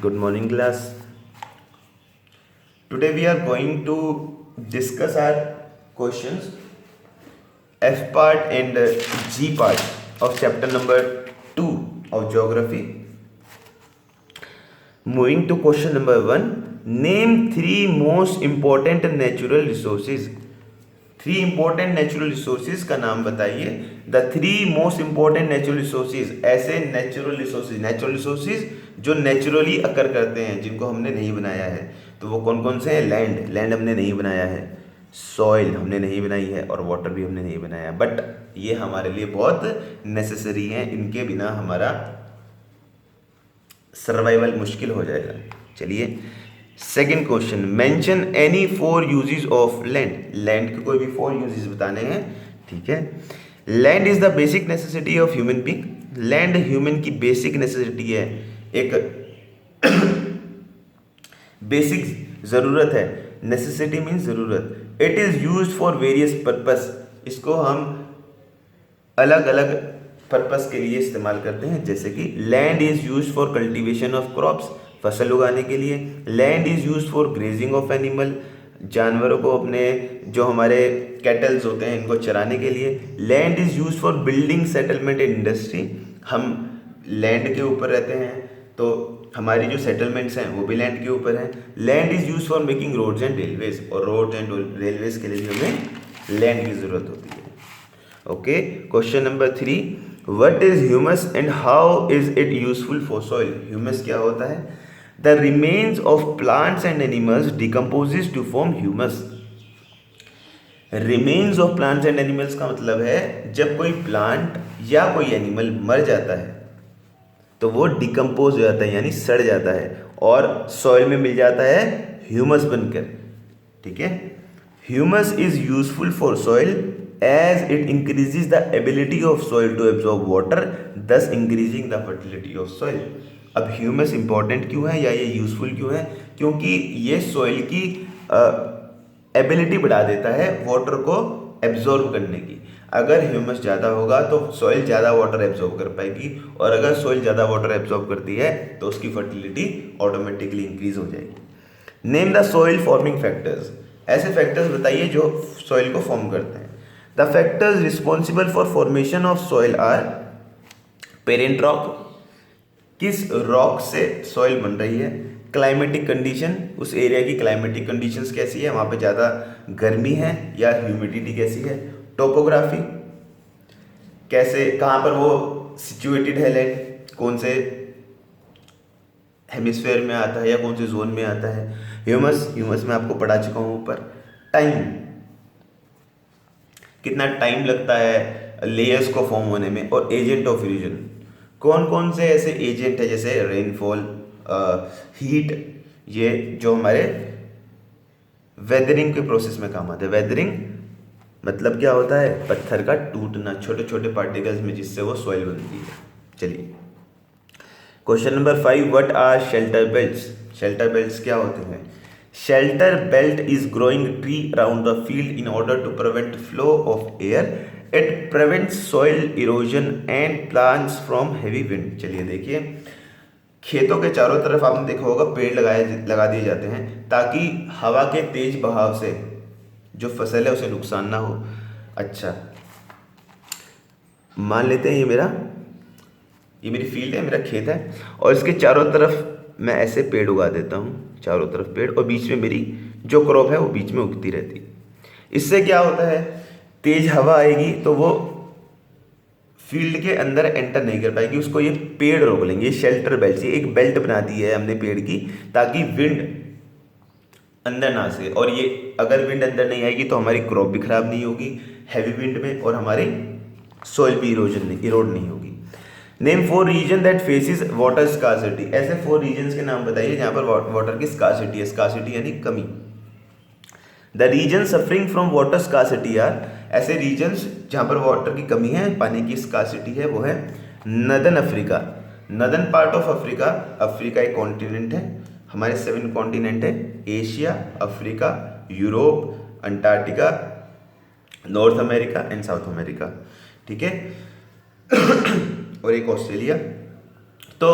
Good morning, class. Today we are going to discuss our questions F part and G part of chapter number 2 of geography. Moving to question number 1, name 3 most important natural resources. 3 important natural resources का नाम बताइए. The 3 most important natural resources, ऐसे natural resources जो naturally अकर करते हैं, जिनको हमने नहीं बनाया है. तो वो कौन कौन से हैं? लैंड हमने नहीं बनाया है, सॉइल हमने नहीं बनाई है, और वाटर भी हमने नहीं बनाया. बट ये हमारे लिए बहुत नेसेसरी हैं, इनके बिना हमारा सर्वाइवल मुश्किल हो जाएगा. चलिए, second question, mention any 4 uses of land के कोई भी 4 यूजेस बताने हैं. ठीक है. Land is the basic necessity of human being. Land human की बेसिक नेसेसिटी है, एक बेसिक ज़रूरत है. नेसेसिटी मीन्स ज़रूरत. It is used for various purpose. इसको हम अलग अलग पर्पस के लिए इस्तेमाल करते हैं. जैसे कि land is used for cultivation of crops, फसल उगाने के लिए. Land is used for grazing of animal, जानवरों को अपने जो हमारे कैटल्स होते हैं इनको चराने के लिए. Land is used for building settlement and industry. हम लैंड के ऊपर रहते हैं तो हमारी जो सेटलमेंट्स हैं वो भी लैंड के ऊपर हैं. Land is used for making roads and railways, और रोड्स एंड रेलवेज के लिए भी हमें लैंड की ज़रूरत होती है. Okay. Question number 3, what is humus and how is it useful for soil. Humus क्या होता है? The remains of plants and animals decomposes to form humus. Remains of plants and animals का मतलब है जब कोई प्लांट या कोई एनिमल मर जाता है तो वो डिकम्पोज हो जाता है, यानी सड़ जाता है, और सॉइल में मिल जाता है ह्यूमस बनकर. ठीक है. Humus is useful for soil as it increases the ability of soil to absorb water, thus increasing the fertility of soil. अब ह्यूमस इंपॉर्टेंट क्यों है या ये यूजफुल क्यों है? क्योंकि ये सॉइल की एबिलिटी बढ़ा देता है वाटर को एब्जॉर्ब करने की. अगर ह्यूमस ज़्यादा होगा तो सॉइल ज़्यादा वाटर एब्जॉर्ब कर पाएगी, और अगर सॉइल ज़्यादा वाटर एब्जॉर्ब करती है तो उसकी फर्टिलिटी ऑटोमेटिकली इंक्रीज हो जाएगी. Name the soil forming factors. ऐसे फैक्टर्स बताइए जो सॉइल को फॉर्म करते हैं. The factors responsible for formation of soil are parent rock, किस रॉक से सॉइल बन रही है. क्लाइमेटिक कंडीशन, उस एरिया की क्लाइमेटिक कंडीशंस कैसी है, वहाँ पे ज़्यादा गर्मी है या ह्यूमिडिटी कैसी है. टोपोग्राफी, कैसे कहाँ पर वो सिचुएटेड है लैंड, कौन से हेमिस्फेयर में आता है या कौन से जोन में आता है. ह्यूमस में आपको पढ़ा चुका हूँ ऊपर. टाइम, कितना टाइम लगता है लेयर्स को फॉर्म होने में. और एजेंट ऑफ इरोजन, कौन कौन से ऐसे एजेंट है जैसे रेनफॉल, हीट, ये जो हमारे वेदरिंग के प्रोसेस में काम आते हैं. वेदरिंग मतलब क्या होता है? पत्थर का टूटना छोटे छोटे पार्टिकल्स में, जिससे वो सॉइल बनती है. चलिए, question number 5, what are shelter belts. Shelter belts क्या होते हैं? Shelter belt is growing tree around the field in order to prevent flow of air. It prevents soil erosion and plants from heavy wind. चलिए देखिए, खेतों के चारों तरफ आपने देखा होगा पेड़ लगा दिए जाते हैं ताकि हवा के तेज बहाव से जो फसल है उसे नुकसान ना हो. अच्छा, मान लेते हैं ये मेरी फील्ड है, मेरा खेत है, और इसके चारों तरफ मैं ऐसे पेड़ उगा देता हूँ, चारों तरफ पेड़, और बीच में मेरी जो क्रॉप है वो बीच में उगती रहती है. इससे क्या होता है? तेज हवा आएगी तो वो फील्ड के अंदर एंटर नहीं कर पाएगी, उसको ये पेड़ रोक लेंगे. ये शेल्टर बेल्ट, ये एक बेल्ट बना दी है हमने पेड़ की, ताकि विंड अंदर ना से, और ये अगर विंड अंदर नहीं आएगी तो हमारी क्रॉप भी खराब नहीं होगी हैवी विंड में, और हमारी सॉइल भी इरोड नहीं होगी. Name 4 region that faces water scarcity. ऐसे 4 रीजन्स के नाम बताइए जहाँ पर वाटर की स्कार्सिटी है. स्कार्सिटी यानी कमी. The region suffering from water scarcity are. ऐसे रीजन्स जहाँ पर वाटर की कमी है, पानी की स्कार्सिटी है, वो है northern Africa. Northern part of Africa, Africa एक कॉन्टिनेंट है, हमारे 7 कॉन्टिनेंट है: Asia, Africa, Europe, Antarctica, North America and South America. ठीक है. और एक ऑस्ट्रेलिया. तो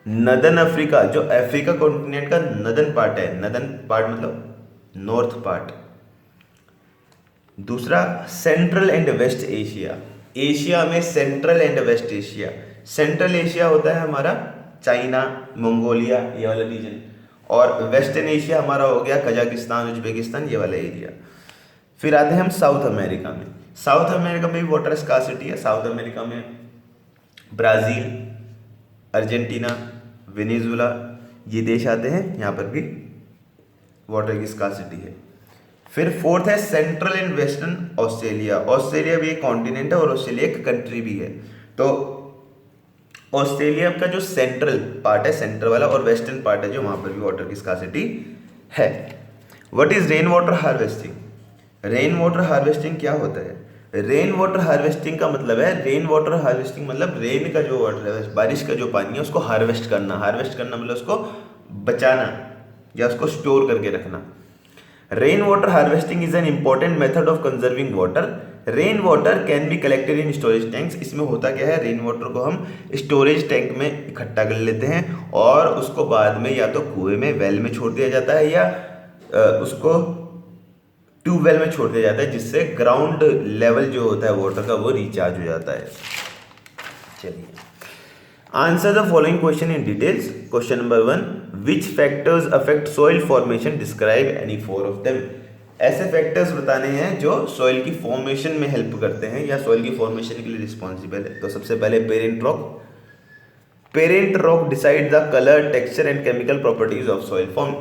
नदर्न अफ्रीका, जो अफ्रीका कॉन्टिनेंट का नदर्न पार्ट है, नदर्न पार्ट मतलब नॉर्थ पार्ट। दूसरा central and west Asia, Asia में central and west Asia. Central Asia होता है हमारा चाइना, मंगोलिया, ये वाला रीजन, और वेस्टर्न एशिया हमारा हो गया कजाकिस्तान, उज्बेकिस्तान, ये वाला एरिया। फिर आते हैं हम साउथ अमेरिका में। साउथ अमेरिका में भी वाटर स्कार्सिटी है। साउथ अमेरिका में ब्राज़ील, अर्जेंटीना, वेनेजुला, ये देश आते हैं, यहाँ पर भी वाटर की स्कार्सिटी है। फिर फोर्थ है central and western Australia. Australia भी एक कॉन्टिनेंट है और ऑस्ट्रेलिया एक कंट्री भी है। तो ऑस्ट्रेलिया का जो सेंट्रल पार्ट है, सेंट्रल वाला, और वेस्टर्न पार्ट है जो, वहाँ पर भी वाटर की स्कार्सिटी है। What is rain water harvesting? Rain water harvesting क्या होता है? रेन वाटर हार्वेस्टिंग का मतलब है, रेन वाटर हार्वेस्टिंग मतलब रेन का जो वाटर है, बारिश का जो पानी है उसको हार्वेस्ट करना। हार्वेस्ट करना मतलब उसको बचाना या उसको स्टोर करके रखना। Rain water harvesting is an important method of conserving water. Rain water can be collected in storage tanks. इसमें होता क्या है, रेन वाटर को हम स्टोरेज टैंक में इकट्ठा कर लेते हैं और उसको बाद में या तो कुएं में, वेल में छोड़ दिया जाता है, या उसको ट्यूबवेल में छोड़ दिया जाता है, जिससे ग्राउंड लेवल जो होता है वाटर का वो रिचार्ज हो जाता है। चलिए, answer the following question in details. Question number 1, which factors affect soil formation, describe any 4 of them. ऐसे फैक्टर्स बताने हैं जो सॉइल की फॉर्मेशन में हेल्प करते हैं या सॉइल की फॉर्मेशन के लिए रिस्पॉन्सिबल है। तो सबसे पहले parent rock. Parent rock decide the colour, texture and chemical properties of soil form.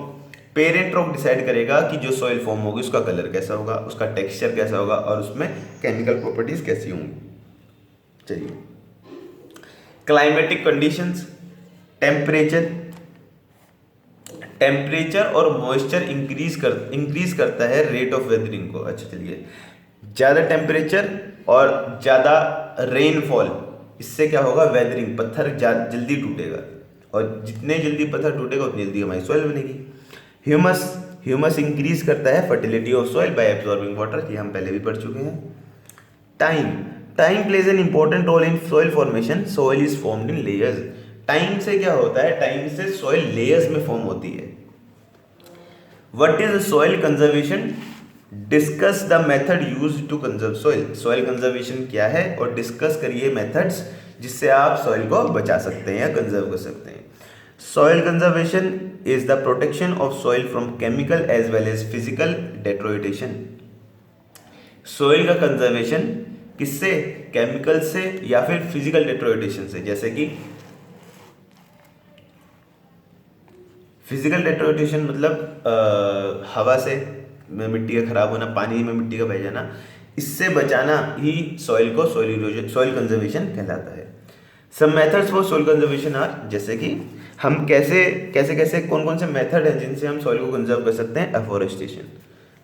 Parent rock decide करेगा कि जो सॉइल फॉर्म होगी उसका कलर कैसा होगा, उसका टेक्सचर कैसा होगा और उसमें केमिकल प्रॉपर्टीज कैसी होंगी। चलिए, क्लाइमेटिक कंडीशंस, टेम्परेचर और मॉइस्चर इंक्रीज करता है रेट ऑफ वेदरिंग को। अच्छा चलिए, ज़्यादा टेम्परेचर और ज़्यादा रेनफॉल, इससे क्या होगा, वेदरिंग, पत्थर जल्दी टूटेगा, और जितने जल्दी पत्थर टूटेगा उतनी जल्दी हमारी सॉइल बनेगी। ह्यूमस इंक्रीज करता है fertility of soil by absorbing water, ये हम पहले भी पढ़ चुके हैं। Time plays an important role in soil formation. Soil is formed in layers. Time से क्या होता है, टाइम से सॉइल लेयर्स में फॉर्म होती है। What is soil conservation? Discuss the method used to conserve soil. Soil conservation क्या है और डिस्कस करिए मेथड्स जिससे आप सॉइल को बचा सकते हैं या कंजर्व कर सकते हैं। Soil conservation is the protection of soil from chemical as well as physical deterioration. Soil का कंजर्वेशन किससे, केमिकल से या फिर फिजिकल डेट्रोइटेशन से। जैसे कि फिजिकल डेट्रोइटेशन मतलब हवा से मिट्टी का खराब होना, पानी में मिट्टी का बह जाना, इससे बचाना ही सॉइल को सॉइल कंजर्वेशन कहलाता है। सब methods for soil conservation are, जैसे कि हम कैसे कौन कौन से मेथड हैं जिनसे हम सॉइल को कंजर्व कर सकते हैं। Afforestation.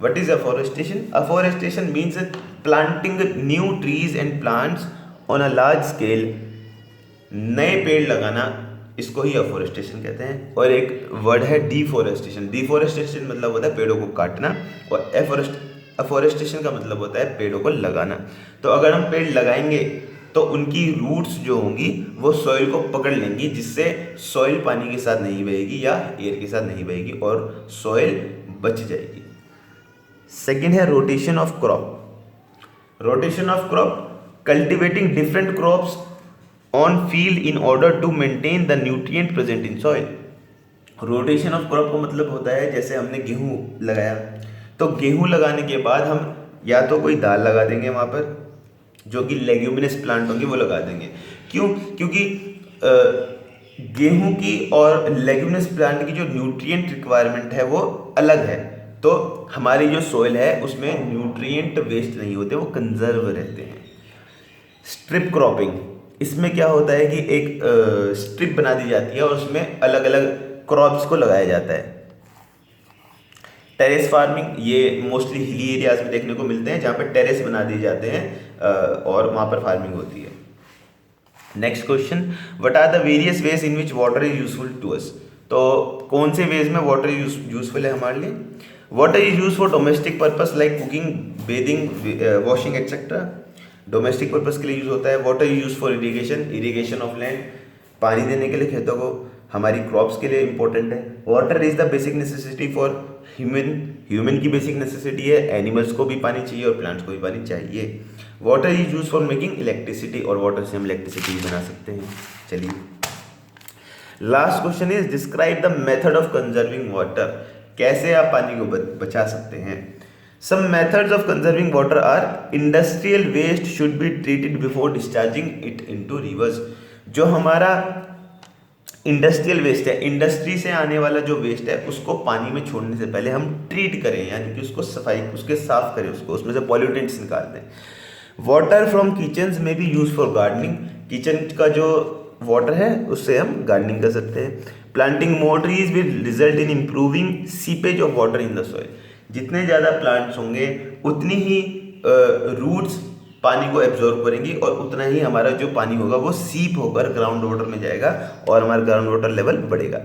What is afforestation? Afforestation means planting new trees and plants on a large scale. नए पेड़ लगाना, इसको ही अफोरेस्टेशन कहते हैं। और एक वर्ड है डिफोरेस्टेशन। डिफोरेस्टेशन मतलब होता है पेड़ों को काटना, और अफोरेस्टेशन का मतलब होता है पेड़ों को लगाना। तो अगर हम पेड़ लगाएंगे तो उनकी रूट्स जो होंगी वो सॉइल को पकड़ लेंगी, जिससे सॉइल पानी के साथ नहीं बहेगी या एयर के साथ नहीं बहेगी और सॉइल बच जाएगी। सेकेंड है rotation of crop. Rotation of crop, cultivating different crops on field in order to maintain the nutrient present in soil. Rotation of crop का मतलब होता है, जैसे हमने गेहूं लगाया, तो गेहूं लगाने के बाद हम या तो कोई दाल लगा देंगे वहाँ पर, जो कि लेग्यूमिनस प्लांट होंगे वो लगा देंगे। क्यों? क्योंकि गेहूं की और लेग्यूमिनस प्लांट की जो न्यूट्रिएंट रिक्वायरमेंट है वो अलग है, तो हमारी जो सॉइल है उसमें न्यूट्रिएंट वेस्ट नहीं होते, वो कंजर्व रहते हैं। स्ट्रिप क्रॉपिंग, इसमें क्या होता है कि एक स्ट्रिप बना दी जाती है और उसमें अलग अलग क्रॉप्स को लगाया जाता है। टेरेस फार्मिंग, ये मोस्टली हिली एरियाज में देखने को मिलते हैं, जहाँ पर टेरेस बना दिए जाते हैं और वहाँ पर फार्मिंग होती है। Next question, what are the various ways in which water is useful to us. तो कौन से वेज में वाटर यूजफुल है हमारे लिए? Water is use for domestic purpose like cooking, bathing, washing etcetera. Domestic purpose के लिए यूज होता है। Water is use for irrigation, irrigation of land, पानी देने के लिए खेतों को। हमारी क्रॉप्स के लिए इंपॉर्टेंट है। Water is the basic necessity for human की बेसिक नेसेसिटी है, एनिमल्स को भी पानी चाहिए और प्लांट्स को भी पानी चाहिए। Water is use for making electricity, और वाटर से हम इलेक्ट्रिसिटी बना सकते हैं। चलिए last question is describe the method of conserving water, कैसे आप पानी को बचा सकते हैं। Some methods of conserving water are industrial waste should be treated before discharging it into rivers. जो हमारा इंडस्ट्रियल वेस्ट है, इंडस्ट्री से आने वाला जो वेस्ट है उसको पानी में छोड़ने से पहले हम ट्रीट करें, यानी कि उसको उसके साफ करें, उसमें से पॉल्यूटेंट्स निकाल दें। वाटर फ्रॉम किचन्स में भी यूज फॉर गार्डनिंग, किचन का जो वाटर है उससे हम गार्डनिंग कर सकते हैं। Planting more trees will result in improving seepage of water in the soil. जितने ज़्यादा प्लांट्स होंगे उतनी ही रूट्स पानी को एब्जॉर्ब करेंगी और उतना ही हमारा जो पानी होगा वो सीप होकर ग्राउंड वाटर में जाएगा और हमारा ग्राउंड वाटर लेवल बढ़ेगा।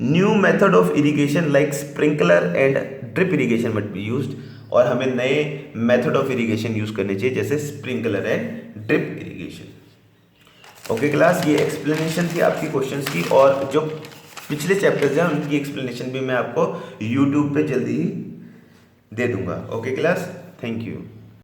New method of irrigation like sprinkler and drip irrigation must be used, और हमें नए मेथड ऑफ इरिगेशन यूज करने चाहिए जैसे sprinkler and drip irrigation. Okay class, ये एक्सप्लेनेशन थी आपकी क्वेश्चंस की, और जो पिछले चैप्टर्स हैं उनकी एक्सप्लेनेशन भी मैं आपको यूट्यूब पे जल्दी ही दे दूंगा। Okay class, thank you.